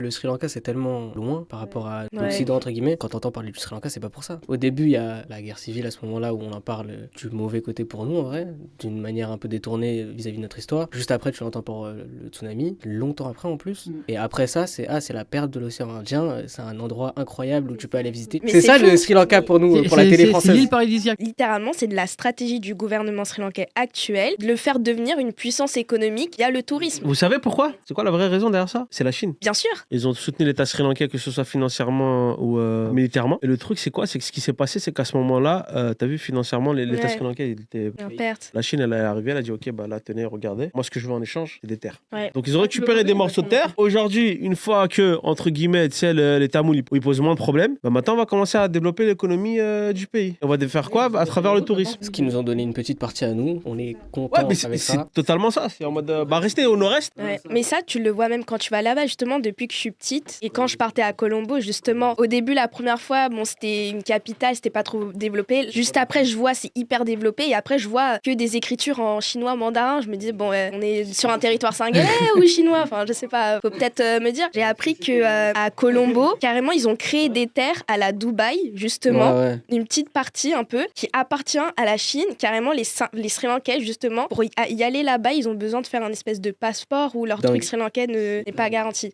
Le Sri Lanka, c'est tellement loin par rapport à Ouais. l'Occident, entre guillemets. Quand t'entends parler du Sri Lanka, c'est pas pour ça. Au début, il y a la guerre civile à ce moment-là où on en parle du mauvais côté pour nous, en vrai, d'une manière un peu détournée vis-à-vis de notre histoire. Juste après, tu l'entends pour le tsunami, longtemps après en plus. Et après ça, c'est la perte de l'océan Indien. C'est un endroit incroyable où tu peux aller visiter. Mais C'est c'est ça fou. le Sri Lanka pour nous, pour la télé C'est française. l'île paradisiaque. Littéralement, c'est de la stratégie du gouvernement sri-lankais actuel de le faire devenir une puissance économique via le tourisme. Vous savez pourquoi? C'est quoi la vraie raison derrière ça? C'est la Chine. Bien sûr. Ils ont soutenu l'État sri-lankais, que ce soit financièrement ou militairement. Et le truc, c'est quoi? C'est que ce qui s'est passé, c'est qu'à ce moment-là, t'as vu, financièrement, l'État Ouais. sri-lankais, il était... En perte. La Chine, elle est arrivée, elle a dit, OK, bah là, tenez, regardez. Moi, ce que je veux en échange, c'est des terres. Ouais. Donc, ils ont récupéré des morceaux de terre. Aujourd'hui, une fois que, entre guillemets, tu sais, les Tamouls, ils posent moins de problèmes, bah maintenant, on va commencer à développer l'économie du pays. On va faire quoi? À travers le tourisme. Ce qui nous ont donné une petite partie à nous, on est Ouais, contents mais avec c'est ça. totalement ça. C'est en mode, bah, restez au nord-est. Ouais. Mais ça, tu le vois même quand tu vas là-bas, justement, depuis que je suis petite. Et quand je partais à Colombo, justement, au début, la première fois, bon, c'était une capitale, c'était pas trop développé. Juste après, je vois, c'est hyper développé. Et après, je vois que des écritures en chinois, mandarin. Je me dis, bon, on est sur un territoire singalais ou chinois? Enfin, je sais pas, faut peut-être me dire. J'ai appris que à Colombo, carrément, ils ont créé des terres à la Dubaï, justement. Ouais, ouais. Une petite partie un peu qui appartient à la Chine. Carrément, les Sri Lankais, justement, pour y aller là-bas, ils ont besoin de faire un espèce de passeport où leur Dingue. truc sri lankais n'est pas garanti.